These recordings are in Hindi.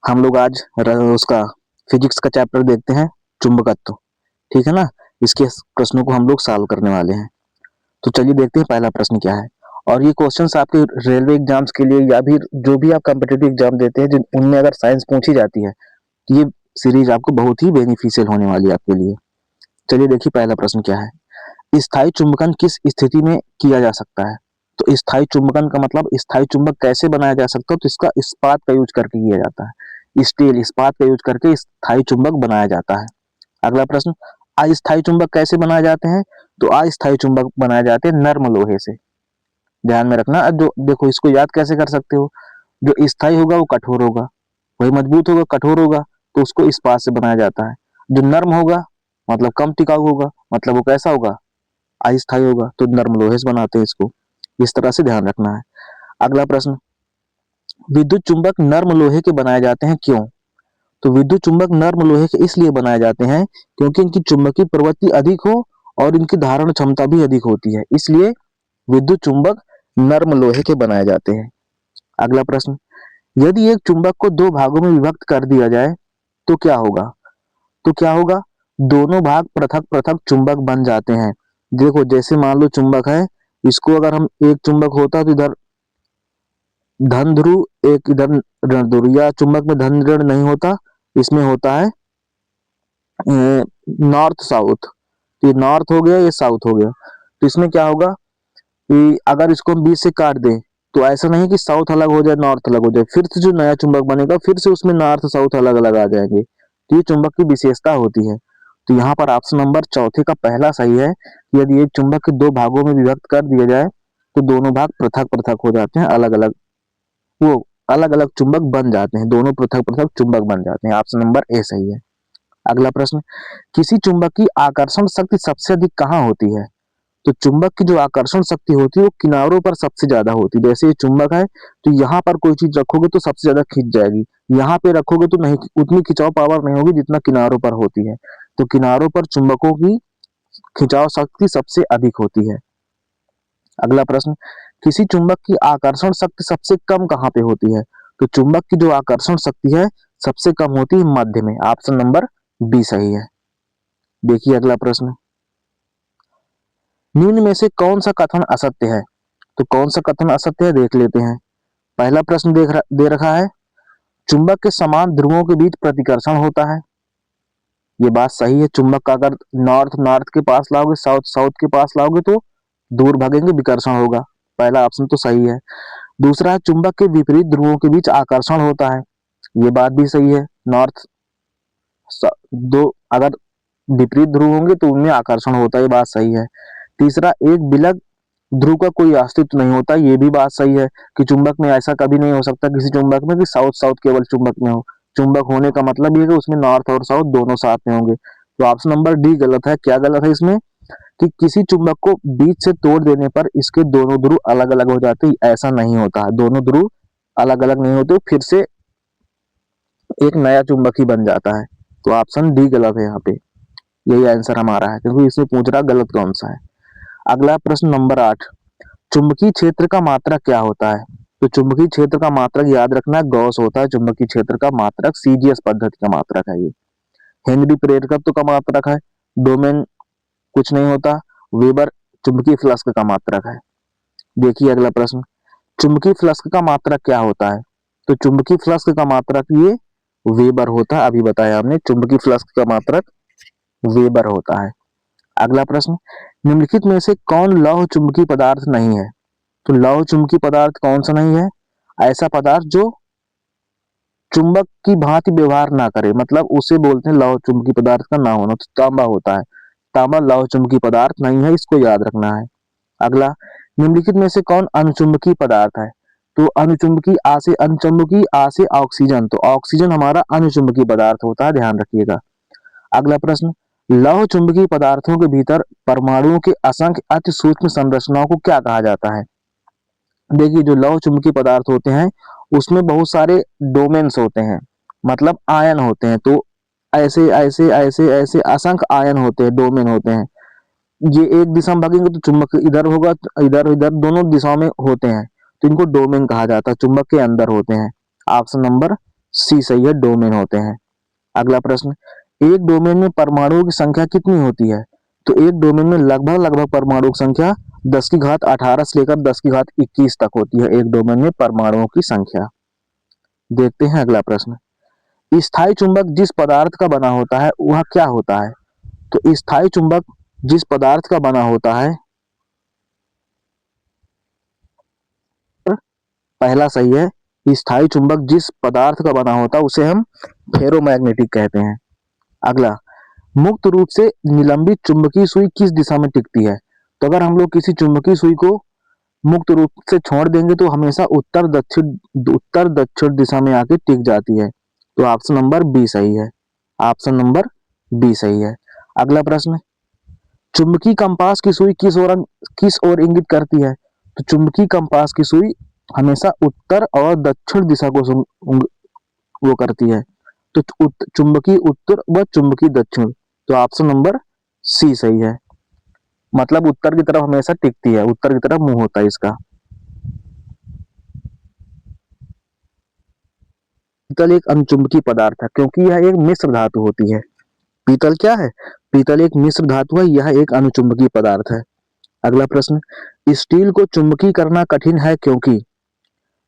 हम लोग आज उसका फिजिक्स का चैप्टर देखते हैं, चुंबकत्व। ठीक है ना। इसके प्रश्नों को हम लोग सॉल्व करने वाले हैं। तो चलिए देखते हैं पहला प्रश्न क्या है। और ये क्वेश्चंस आपके रेलवे एग्जाम्स के लिए या भी जो भी आप कॉम्पिटिटिव एग्जाम देते हैं जिन उनमें अगर साइंस पूछी जाती है तो ये सीरीज आपको बहुत ही बेनिफिशियल होने वाली है आपके लिए। चलिए देखिए पहला प्रश्न क्या है। स्थायी चुंबकन किस स्थिति में किया जा सकता है। तो स्थायी चुंबकन का मतलब स्थायी चुंबक कैसे बनाया जा सकता है, तो इसका इस्पात का यूज करके किया जाता है। स्टील इस्पात का यूज करके स्थायी चुंबक बनाया जाता है। अगला प्रश्न, अस्थायी चुंबक कैसे बनाए जाते हैं। तो अस्थायी चुंबक बनाए जाते हैं नर्म लोहे से। ध्यान में रखना। अब जो देखो इसको याद कैसे कर सकते हो। जो स्थायी होगा वो कठोर होगा, वही मजबूत होगा, कठोर होगा तो उसको इस्पात से बनाया जाता है। जो नर्म होगा मतलब कम टिकाऊ होगा, मतलब वो कैसा होगा, अस्थायी होगा, तो नर्म लोहे से बनाते हैं इसको। इस तरह से ध्यान रखना है। अगला प्रश्न, विद्युत चुंबक नर्म लोहे के बनाए जाते हैं क्यों। तो विद्युत चुंबक नर्म लोहे के इसलिए बनाए जाते हैं क्योंकि इनकी चुंबकीय प्रवृत्ति अधिक हो और इनकी धारण क्षमता भी अधिक होती है, इसलिए विद्युत चुंबक नर्म लोहे के बनाए जाते हैं। अगला प्रश्न, यदि एक चुंबक को दो भागों में विभक्त कर दिया जाए तो क्या होगा। तो क्या होगा, दोनों भाग पृथक पृथक चुंबक बन जाते हैं। देखो जैसे मान लो चुंबक है, इसको अगर हम एक चुंबक होता तो इधर धन ध्रुव एक इधर ऋण ध्रुव, या चुंबक में धन ऋण नहीं होता, इसमें होता है नॉर्थ साउथ। तो ये नॉर्थ हो गया, ये साउथ हो गया। तो इसमें क्या होगा कि अगर इसको हम बीच से काट दें तो ऐसा नहीं कि साउथ अलग हो जाए नॉर्थ अलग हो जाए, फिर से जो नया चुंबक बनेगा फिर से उसमें नॉर्थ साउथ अलग अलग आ जाएंगे। तो ये चुंबक की विशेषता होती है। तो यहाँ पर ऑप्शन नंबर चौथे का पहला सही है कि यदि एक चुंबक के दो भागों में विभक्त कर दिया जाए तो दोनों भाग पृथक पृथक हो जाते हैं, अलग अलग, वो अलग अलग चुंबक बन जाते हैं, दोनों पृथक पृथक चुंबक बन जाते हैं। ऑप्शन नंबर ए सही है। अगला प्रश्न, किसी चुंबक की आकर्षण शक्ति सबसे अधिक कहाँ होती है। तो चुंबक की जो आकर्षण शक्ति होती है वो किनारों पर सबसे ज्यादा होती है। जैसे ये चुंबक है तो यहाँ पर कोई चीज रखोगे तो सबसे ज्यादा खींच जाएगी, यहाँ पे रखोगे तो नहीं, उतनी खिंचाव पावर नहीं होगी जितना किनारों पर होती है। तो किनारों पर चुंबकों की खिंचाव शक्ति सबसे अधिक होती है। अगला प्रश्न, किसी चुंबक की आकर्षण शक्ति सबसे कम कहाँ पे होती है। तो चुंबक की जो आकर्षण शक्ति है सबसे कम होती है मध्य में। ऑप्शन नंबर बी सही है। देखिए अगला प्रश्न, निम्न में से कौन सा कथन असत्य है। तो कौन सा कथन असत्य है देख लेते हैं। पहला प्रश्न दे रखा है, चुंबक के समान ध्रुवों के बीच प्रतिकर्षण होता है। ये बात सही है। चुंबक का अगर नॉर्थ नॉर्थ के पास लाओगे, साउथ साउथ के पास लाओगे तो दूर भागेंगे, विकर्षण होगा। पहला ऑप्शन तो सही है। दूसरा है, चुंबक के विपरीत ध्रुवों के बीच आकर्षण होता है। ये बात भी सही है। नॉर्थ दो अगर विपरीत ध्रुव होंगे तो उनमें आकर्षण होता है, ये बात सही है। तीसरा, एक विलग ध्रुव का कोई अस्तित्व नहीं होता, ये भी बात सही है कि चुंबक में ऐसा कभी नहीं हो सकता किसी चुंबक में कि साउथ साउथ केवल चुंबक में हो। चुंबक होने का मतलब ये है कि उसमें नॉर्थ और साउथ दोनों साथ में होंगे। तो ऑप्शन नंबर डी गलत है। क्या गलत है इसमें, कि किसी चुंबक को बीच से तोड़ देने पर इसके दोनों ध्रुव अलग अलग हो जाते, ऐसा नहीं होता है। दोनों ध्रुव अलग अलग नहीं होते, फिर से एक नया चुंबक ही बन जाता है। तो ऑप्शन डी गलत है यहाँ पे। यही आंसर हमारा है क्योंकि इसमें पूछ रहा गलत कौन सा है। अगला प्रश्न नंबर 8, चुंबकीय क्षेत्र का मात्रक क्या होता है। तो चुंबकीय क्षेत्र का मात्रक याद रखना गॉस होता है। चुंबकीय क्षेत्र का मात्रक सीजीएस पद्धति का मात्रक है। ये हेनरी प्रेरकत्व का मात्रक है। डोमेन कुछ नहीं होता। वेबर चुंबकीय फ्लक्स का मात्रक है। देखिए अगला प्रश्न, चुंबकीय फ्लक्स का मात्रक क्या होता है। तो चुंबकीय फ्लक्स का मात्रक ये वेबर होता है। अभी बताया हमने, चुंबकीय फ्लक्स का मात्रक वेबर होता है। अगला प्रश्न, निम्नलिखित में से कौन लौह चुंबकीय पदार्थ नहीं है। तो लौह चुंबकीय पदार्थ कौन सा नहीं है, ऐसा पदार्थ जो चुंबक की भांति व्यवहार ना करे, मतलब उसे बोलते हैं लौह चुंबकीय पदार्थ का ना होना। तो तांबा होता है। तांबा लौह चुंबकीय पदार्थ नहीं है, इसको याद रखना है। अगला, निम्नलिखित में से कौन अनुचुंबकीय पदार्थ है। तो अनुचुंबकीय आ से अनुचुंबकीय, आ से ऑक्सीजन, तो ऑक्सीजन हमारा अनुचुंबकीय पदार्थ होता है, ध्यान रखिएगा। अगला प्रश्न, लौह चुंबकीय पदार्थों के भीतर परमाणुओं के असंख्य अति सूक्ष्म संरचनाओं को क्या कहा जाता है। देखिए जो लौह चुंबकीय पदार्थ होते हैं उसमें बहुत सारे डोमेन्स होते हैं, मतलब आयन होते हैं। तो ऐसे ऐसे ऐसे ऐसे असंख्य आयन होते हैं, डोमेन होते हैं। ये एक दिशा में भागेंगे तो चुंबक इधर होगा, इधर इधर दोनों दिशाओं में होते हैं, तो इनको डोमेन कहा जाता है, चुंबक के अंदर होते हैं। ऑप्शन नंबर सी सही है, डोमेन होते हैं। अगला प्रश्न, एक डोमेन में परमाणुओं की संख्या कितनी होती है? तो एक डोमेन में लगभग लगभग परमाणुओं की संख्या 10 की घात 18 से लेकर 10 की घात 21 तक होती है, एक डोमेन में परमाणुओं की संख्या। देखते हैं अगला प्रश्न, स्थायी चुंबक जिस पदार्थ का बना होता है वह क्या होता है? तो स्थायी चुंबक जिस पदार्थ का बना होता है, पहला सही है, स्थायी चुंबक जिस पदार्थ का बना होता है उसे हम फेरोमैग्नेटिक कहते हैं। अगला, मुक्त रूप से निलंबित चुंबकीय सुई किस दिशा में टिकती है? तो अगर हम लोग किसी चुंबकीय सुई को मुक्त रूप से छोड़ देंगे तो हमेशा उत्तर दक्षिण दिशा में आके टिक जाती है, तो ऑप्शन नंबर बी सही है, ऑप्शन नंबर बी सही है। अगला प्रश्न, चुंबकीय कंपास की सुई किस ओर इंगित करती है? तो चुंबकीय कंपास की सुई हमेशा उत्तर और दक्षिण दिशा को वो करती है, तो चुंबकीय उत्तर व चुंबकीय दक्षिण, तो ऑप्शन नंबर सी सही है, मतलब उत्तर की तरफ हमेशा टिकती है, उत्तर की तरफ मुंह होता है इसका। पीतल एक अनुचुंबकीय पदार्थ है क्योंकि यह एक मिश्र धातु होती है। पीतल क्या है? पीतल एक मिश्र धातु है, यह एक अनुचुंबकीय पदार्थ है। अगला प्रश्न, स्टील को चुंबकीय करना कठिन है क्योंकि?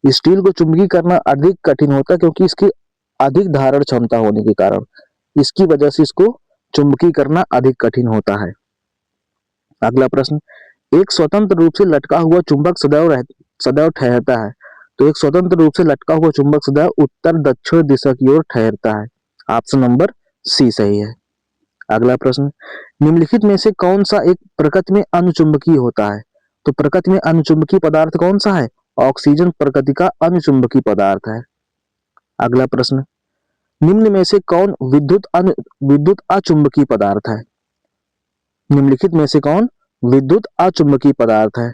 स्टील को चुंबकीय करना अधिक कठिन होता है क्योंकि इसकी अधिक धारण क्षमता होने के कारण, इसकी वजह से इसको चुंबकीय करना अधिक कठिन होता है। अगला प्रश्न, एक स्वतंत्र रूप से लटका हुआ चुंबक सदैव ठहरता है, तो एक स्वतंत्र रूप से लटका हुआ चुंबक सदैव उत्तर दक्षिण दिशा की ओर ठहरता है, ऑप्शन नंबर सी सही है। अगला प्रश्न, निम्नलिखित में से कौन सा एक प्रकृति में अनुचुंबकीय होता है? तो प्रकृति में अनुचुंबकीय पदार्थ कौन सा है? ऑक्सीजन प्रकृति का अनुचुंबकीय पदार्थ है। अगला प्रश्न, निम्न में से कौन विद्युत अचुंबकीय पदार्थ है? निम्नलिखित में से कौन विद्युत अचुंबकीय पदार्थ है?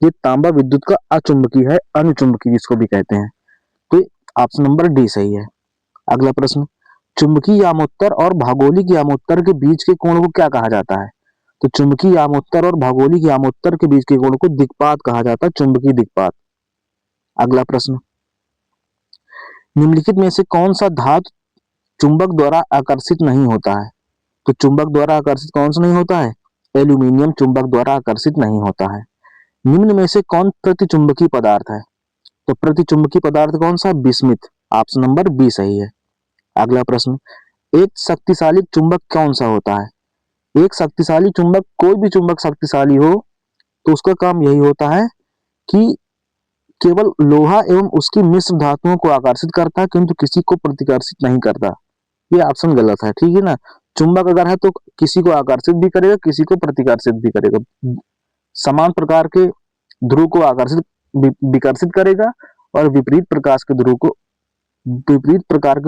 ये तांबा विद्युत का अचुंबकीय है, अनुचुंबकीय जिसको भी कहते हैं, तो ऑप्शन नंबर डी सही है। अगला प्रश्न, चुंबकीय यामोत्तर और भौगोलिक यामोत्तर के बीच के कोण को क्या कहा जाता है? तो चुंबकीय यामोत्तर और भौगोलिक यामोत्तर के बीच के कोण को दिक्पात कहा जाता है, चुंबकीय दिक्पात। अगला प्रश्न, निम्नलिखित में से कौन सा धातु चुंबक द्वारा आकर्षित नहीं होता है? तो चुंबक द्वारा आकर्षित कौन सा नहीं होता है? एल्यूमिनियम चुंबक द्वारा आकर्षित नहीं होता है। निम्न में से कौन प्रतिचुंबकीय पदार्थ है? तो प्रतिचुंबकीय पदार्थ कौन सा? बिस्मिथ, ऑप्शन नंबर बी सही है। अगला प्रश्न, एक शक्तिशाली चुंबक कौन सा होता है? एक शक्तिशाली चुंबक, कोई भी चुंबक शक्तिशाली हो तो उसका काम यही होता है कि केवल लोहा एवं उसकी मिश्र धातुओं को आकर्षित करता है किंतु किसी को प्रतिकर्षित नहीं करता। ये ऑप्शन गलत है, ठीक है ना। चुंबक अगर है तो किसी को आकर्षित भी करेगा, किसी को प्रतिकर्षित भी करेगा, समान प्रकार के ध्रुव को आकर्षित विकर्षित करेगा और विपरीत प्रकार के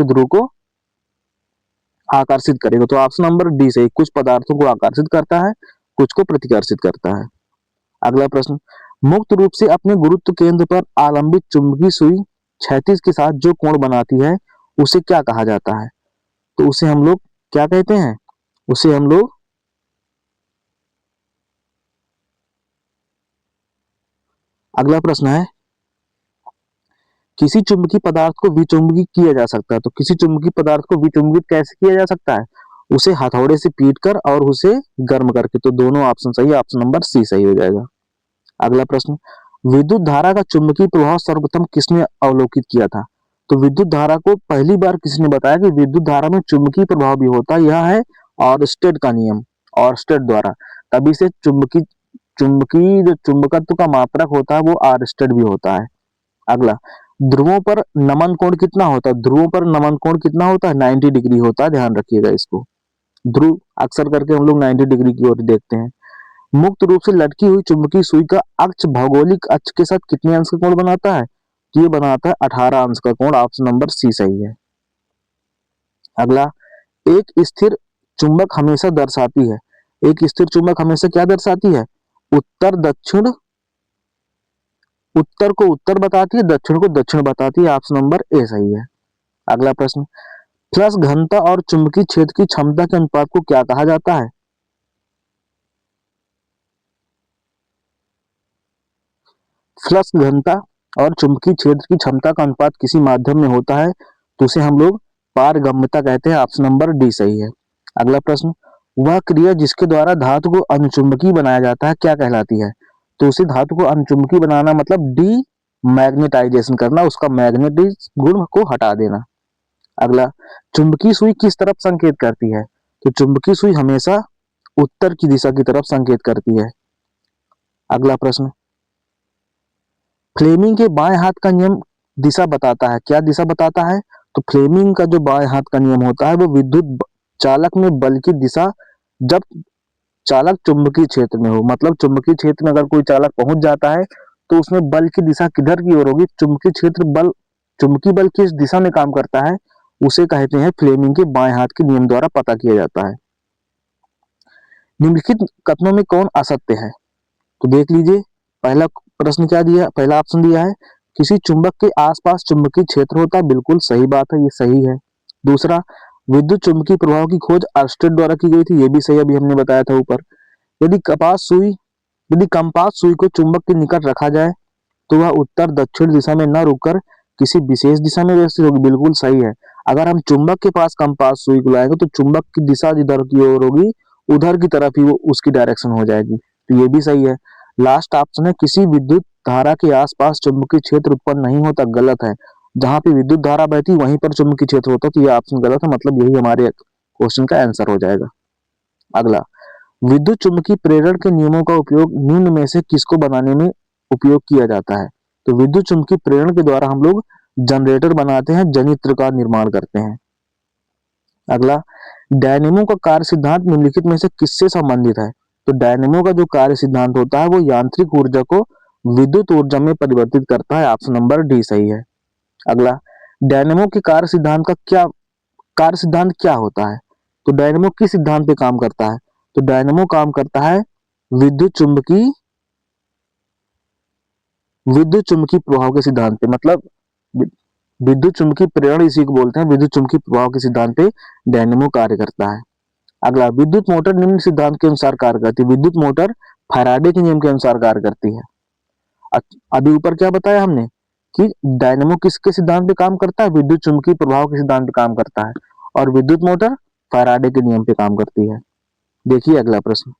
ध्रुव को आकर्षित करेगा, तो ऑप्शन नंबर डी सही, कुछ पदार्थों को आकर्षित करता है, कुछ को प्रतिकर्षित करता है। अगला प्रश्न, मुक्त रूप से अपने गुरुत्व केंद्र पर आलंबित चुंबकीय सुई क्षैतिज के साथ जो कोण बनाती है उसे क्या कहा जाता है? तो उसे हम लोग क्या कहते हैं? उसे हम लोग, अगला प्रश्न है, किसी चुंबकीय पदार्थ को विचुंबकित किया जा सकता है, तो किसी चुंबकीय पदार्थ को विचुंबित कैसे किया जा सकता है? उसे हथौड़े से पीट कर और उसे गर्म करके, तो दोनों ऑप्शन सही है, ऑप्शन नंबर सी सही हो जाएगा। अगला प्रश्न, विद्युत धारा का चुंबकीय प्रभाव सर्वप्रथम किसने अवलोकित किया था? तो विद्युत धारा को पहली बार किसने बताया कि विद्युत धारा में चुंबकीय प्रभाव भी होता है, यह है ऑरस्टेड का नियम, ऑरस्टेड द्वारा, तभी से चुंबकीय जो चुंबकत्व का मात्रक होता है वो ऑरस्टेड भी होता है। अगला, ध्रुवों पर नमन कोण कितना होता है? ध्रुवों पर नमन कोण कितना होता है? 90 डिग्री होता है, ध्यान रखिएगा इसको। ध्रुव अक्सर करके हम लोग 90 डिग्री की ओर देखते हैं। मुक्त रूप से लटकी हुई चुंबकीय सुई का अक्ष भौगोलिक अक्ष के साथ कितने अंश का कोण बनाता है? ये बनाता है 18 अंश का कोण, ऑप्शन नंबर सी सही है। अगला, एक स्थिर चुंबक हमेशा दर्शाती है, एक स्थिर चुंबक हमेशा क्या दर्शाती है? उत्तर दक्षिण, उत्तर को उत्तर बताती है, दक्षिण को दक्षिण बताती है, ऑप्शन नंबर ए सही है। अगला प्रश्न, फ्लक्स घनता और चुंबकीय क्षेत्र की क्षमता के अनुपात को क्या कहा जाता है? फ्लक्स घनता और चुंबकीय क्षेत्र की क्षमता का अनुपात किसी माध्यम में होता है तो उसे हम लोग पारगम्यता कहते हैं। ऑप्शन नंबर डी सही है। अगला प्रश्न, वह क्रिया जिसके द्वारा धातु को अनुचुंबकीय बनाया जाता है क्या कहलाती है? तो उसे धातु को अनुचुंबकीय बनाना मतलब डी मैग्नेटाइजेशन करना, उसका मैग्नेटिक गुण को हटा देना। अगला, चुंबकीय सुई किस तरफ संकेत करती है? तो चुंबकीय सुई हमेशा उत्तर की दिशा की तरफ संकेत करती है। अगला प्रश्न, फ्लेमिंग के बाएं हाथ का नियम दिशा बताता है, क्या दिशा बताता है? तो फ्लेमिंग का जो बाएं हाथ का नियम होता है वो विद्युत चालक में बल की दिशा, जब चालक चुंबकीय क्षेत्र में हो, मतलब चुंबकीय क्षेत्र में अगर कोई चालक पहुंच जाता है तो उसमें बल की दिशा किधर की ओर होगी? चुंबकीय क्षेत्र बल, चुंबकीय बल किस दिशा में काम करता है उसे कहते हैं फ्लेमिंग के बाएं हाथ के नियम द्वारा पता किया जाता है। निम्नलिखित कथनों में कौन असत्य है? तो देख लीजिए, पहला प्रश्न क्या दिया, पहला ऑप्शन दिया है किसी चुंबक के आसपास चुंबकीय क्षेत्र होता है, बिल्कुल सही बात है, ये सही है। दूसरा, विद्युत चुंबकीय प्रभाव की खोज अर्स्टेड द्वारा की गई थी, ये भी सही, अभी हमने बताया था ऊपर। यदि कंपास सुई को चुंबक के निकट रखा जाए तो वह उत्तर दक्षिण दिशा में न रुककर किसी विशेष दिशा में व्यवस्थित होगी, बिल्कुल सही है। अगर हम चुंबक के पास कंपास सुई को लाएंगे तो चुंबक की दिशा जिधर की ओर होगी उधर की तरफ ही वो उसकी डायरेक्शन हो जाएगी, तो ये भी सही है। लास्ट ऑप्शन है किसी विद्युत धारा के आसपास चुंबकीय क्षेत्र उत्पन्न नहीं होता, गलत है। जहां पे विद्युत धारा बहती वहीं पर चुंबकीय क्षेत्र होता, तो ये ऑप्शन गलत है, मतलब यही हमारे क्वेश्चन का आंसर हो जाएगा। अगला, विद्युत चुम्बकीय प्रेरण के नियमों का उपयोग निम्न में से किसको बनाने में उपयोग किया जाता है? तो विद्युत चुम्बकीय प्रेरण के द्वारा हम लोग जनरेटर बनाते हैं, जनित्र का निर्माण करते हैं। अगला, डायनेमो का कार्य सिद्धांत निम्नलिखित में से किससे संबंधित है? तो डायनेमो का जो कार्य सिद्धांत होता है वो यांत्रिक ऊर्जा को विद्युत ऊर्जा में परिवर्तित करता है, ऑप्शन नंबर डी सही है। अगला, डायनेमो के कार्य सिद्धांत क्या होता है? तो डायनेमो किस सिद्धांत पे काम करता है? तो डायनेमो काम करता है विद्युत चुंबकीय प्रभाव के सिद्धांत पे, मतलब विद्युत चुंबकीय प्रेरण इसी को बोलते हैं, विद्युत चुंबकीय प्रभाव के सिद्धांत पे डायनेमो कार्य करता है। अगला, विद्युत मोटर निम्न सिद्धांत के अनुसार कार्य करती है, विद्युत मोटर फैराडे के नियम के अनुसार कार्य करती है। अभी ऊपर क्या बताया हमने कि डायनेमो किसके सिद्धांत पे काम करता है? विद्युत चुंबकीय प्रभाव के सिद्धांत पे काम करता है, और विद्युत मोटर फैराडे के नियम पे काम करती है। देखिए अगला प्रश्न,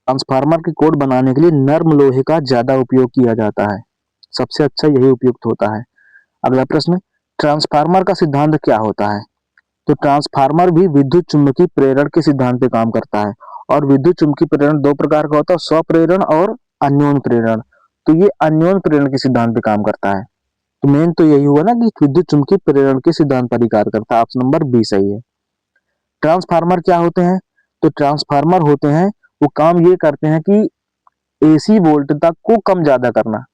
ट्रांसफार्मर की कोड बनाने के लिए नर्म लोहे का ज्यादा उपयोग किया जाता है, सबसे अच्छा यही उपयुक्त होता है। अगला प्रश्न, ट्रांसफार्मर का सिद्धांत क्या होता है? तो ट्रांसफार्मर भी विद्युत चुम्बकीय प्रेरण के सिद्धांत पे काम करता है, और विद्युत चुम्बकीय प्रेरण दो प्रकार का होता है, स्वप्रेरण और अन्योन प्रेरण। तो ये अन्योन प्रेरण के सिद्धांत पे काम करता है। तो मेन तो यही हुआ ना कि विद्युत चुम्बकीय प्रेरण के सिद्धांत पर ही कार्य करता है, ऑप्शन नंबर बी सही है। ट्रांसफार्मर क्या होते हैं? तो ट्रांसफार्मर होते हैं, वो काम ये करते हैं कि एसी वोल्टता को कम ज्यादा करना,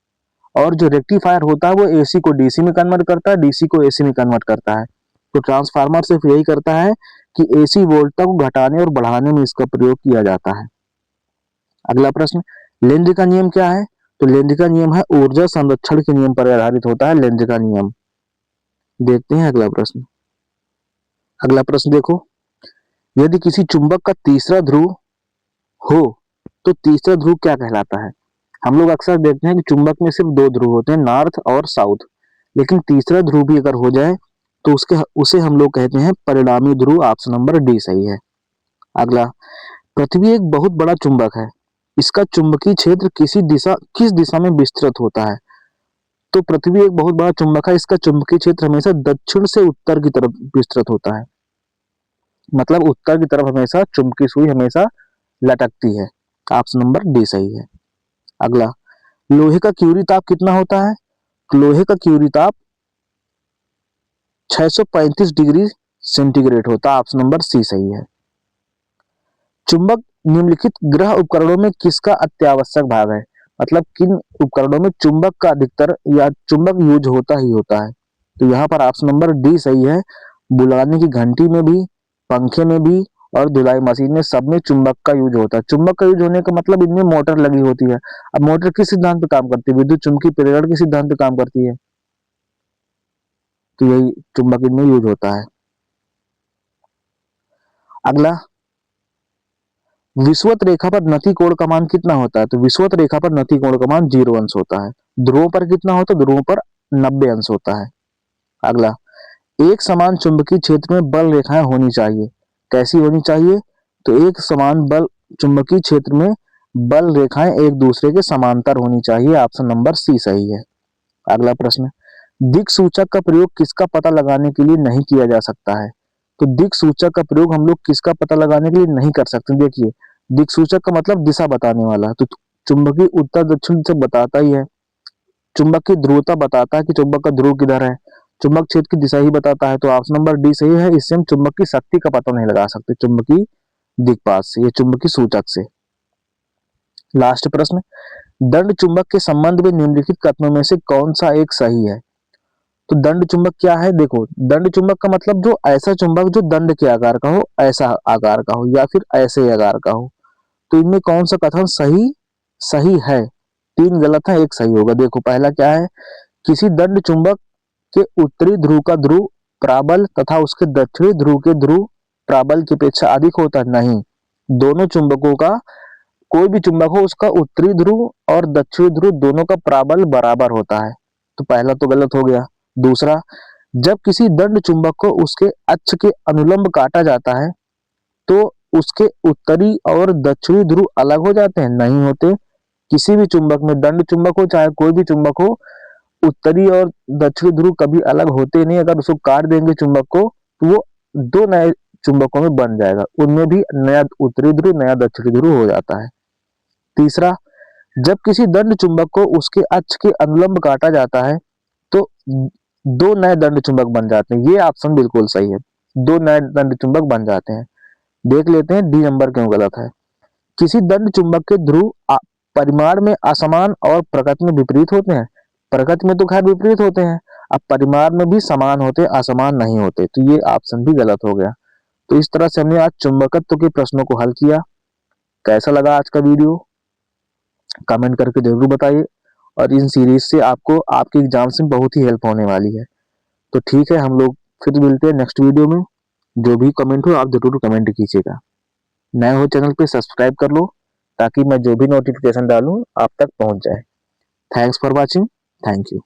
और जो रेक्टिफायर होता है वो एसी को डीसी में कन्वर्ट करता है, डीसी को एसी में कन्वर्ट करता है। तो ट्रांसफार्मर सिर्फ यही करता है कि एसी वोल्टता को घटाने और बढ़ाने में इसका प्रयोग किया जाता है। अगला प्रश्न, लेंज का नियम क्या है? तो लेंज का नियम है ऊर्जा संरक्षण के नियम पर आधारित होता है लेंज का नियम। देखते हैं अगला प्रश्न। अगला प्रश्न देखो, यदि किसी चुंबक का तीसरा ध्रुव हो तो तीसरा ध्रुव क्या कहलाता है? हम लोग अक्सर देखते हैं कि चुंबक में सिर्फ दो ध्रुव होते हैं, नॉर्थ और साउथ, लेकिन तीसरा ध्रुव भी अगर हो जाए तो उसे हम लोग कहते हैं परिणामी ध्रुव, ऑप्शन नंबर डी सही है। अगला, पृथ्वी एक बहुत बड़ा चुंबक है, इसका चुंबकीय क्षेत्र किस दिशा में विस्तृत होता है? तो पृथ्वी एक बहुत बड़ा चुंबक है, इसका चुंबकीय क्षेत्र हमेशा दक्षिण से उत्तर की तरफ विस्तृत होता है, मतलब उत्तर की तरफ हमेशा चुंबकीय सुई हमेशा लटकती है, ऑप्शन नंबर डी सही है। अगला, लोहे का क्यूरी ताप कितना होता है? लोहे का क्यूरी ताप 635 डिग्री सेंटीग्रेड होता है, ऑप्शन नंबर सी सही है। चुंबक निम्नलिखित गृह उपकरणों में किसका अत्यावश्यक भाग है? मतलब किन उपकरणों में चुंबक का अधिकतर या चुंबक यूज होता ही होता है? तो यहाँ पर ऑप्शन नंबर डी सही है। बुलाने की घंटी में भी, पंखे में भी, और धुलाई मशीन में, सब में चुंबक का यूज होता है। चुंबक का यूज होने का मतलब इनमें मोटर लगी होती है। अब मोटर किस सिद्धांत पे काम करती है? विद्युत चुम्बकीय प्रेरण के सिद्धांत पे काम करती है, तो यही चुंबक इनमें यूज होता है। अगला, विषुवत रेखा पर नति कोण का मान कितना होता है? तो विषुवत रेखा पर नति कोण का मान 0 अंश होता है। ध्रुवों पर कितना होता है? ध्रुवों पर 90 अंश होता है। अगला, एक समान चुंबकीय क्षेत्र में बल रेखाएं होनी चाहिए। कैसी होनी चाहिए? तो एक समान बल चुंबकीय क्षेत्र में बल रेखाएं एक दूसरे के समांतर होनी चाहिए। ऑप्शन नंबर सी सही है। अगला प्रश्न, दिक् सूचक का प्रयोग किसका पता लगाने के लिए नहीं किया जा सकता है? तो दिक् सूचक का प्रयोग हम लोग किसका पता लगाने के लिए नहीं कर सकते? देखिए, दिक् सूचक का मतलब दिशा बताने वाला, तो चुंबकीय उत्तर दक्षिण से बताता ही है। चुंबक की ध्रुवता बताता है कि चुंबक का ध्रुव किधर है। चुंबक क्षेत्र की दिशा ही बताता है, तो ऑप्शन नंबर डी सही है। इससे हम चुंबक की शक्ति का पता नहीं लगा सकते, चुंबकीय दिक्पात से, ये चुंबकीय सूचक से। लास्ट प्रश्न, दंड चुंबक के संबंध में निम्नलिखित कथनों में से कौन सा एक सही है? तो दंड चुंबक क्या है? देखो, दंड चुंबक का मतलब जो ऐसा चुंबक जो दंड के आकार का हो, ऐसा आकार का हो या फिर ऐसे आकार का हो। तो इनमें कौन सा कथन सही सही है? 3 गलत है, 1 सही होगा। देखो, पहला क्या है, किसी दंड चुंबक के उत्तरी ध्रुव का ध्रुव प्राबल तथा उसके दक्षिणी ध्रुव के ध्रुव प्राबल की अपेक्षा अधिक होता है। नहीं, दोनों चुंबकों का, कोई भी चुंबक हो उसका उत्तरी ध्रुव और दक्षिणी ध्रुव दोनों का प्राबल बराबर होता है। तो पहला तो गलत हो गया। दूसरा, जब किसी दंड चुंबक को उसके अक्ष के अनुलंब काटा जाता है तो उसके उत्तरी और दक्षिणी ध्रुव अलग हो जाते हैं? नहीं होते। किसी भी चुंबक में, दंड चुंबक हो चाहे कोई भी चुंबक हो, उत्तरी और दक्षिणी ध्रुव कभी अलग होते नहीं। अगर उसको काट देंगे चुंबक को तो वो 2 नए चुंबकों में बन जाएगा, उनमें भी नया उत्तरी ध्रुव नया दक्षिणी ध्रुव हो जाता है। तीसरा, जब किसी दंड चुंबक को उसके अक्ष के अनुलंब काटा जाता है तो 2 नए दंड चुंबक बन जाते हैं। ये ऑप्शन बिल्कुल सही है, 2 नए दंड चुंबक बन जाते हैं। देख लेते हैं डी नंबर क्यों गलत है। किसी दंड चुंबक के ध्रुव परिमाण में असमान और प्रकृति में विपरीत होते हैं। प्रकृति में तो खैर विपरीत होते हैं, अब परिमाण में भी समान होते, असमान नहीं होते, तो ये ऑप्शन भी गलत हो गया। तो इस तरह से हमने आज चुंबकत्व के प्रश्नों को हल किया। कैसा लगा आज का वीडियो? कमेंट करके जरूर बताइए, और इन सीरीज से आपको आपके एग्जाम में बहुत ही हेल्प होने वाली है। तो ठीक है, हम लोग फिर मिलते हैं नेक्स्ट वीडियो में। जो भी कमेंट हो आप जरूर कमेंट कीजिएगा। नए हो चैनल पे सब्सक्राइब कर लो ताकि मैं जो भी नोटिफिकेशन डालूं आप तक पहुंच जाए। Thanks for watching. Thank you.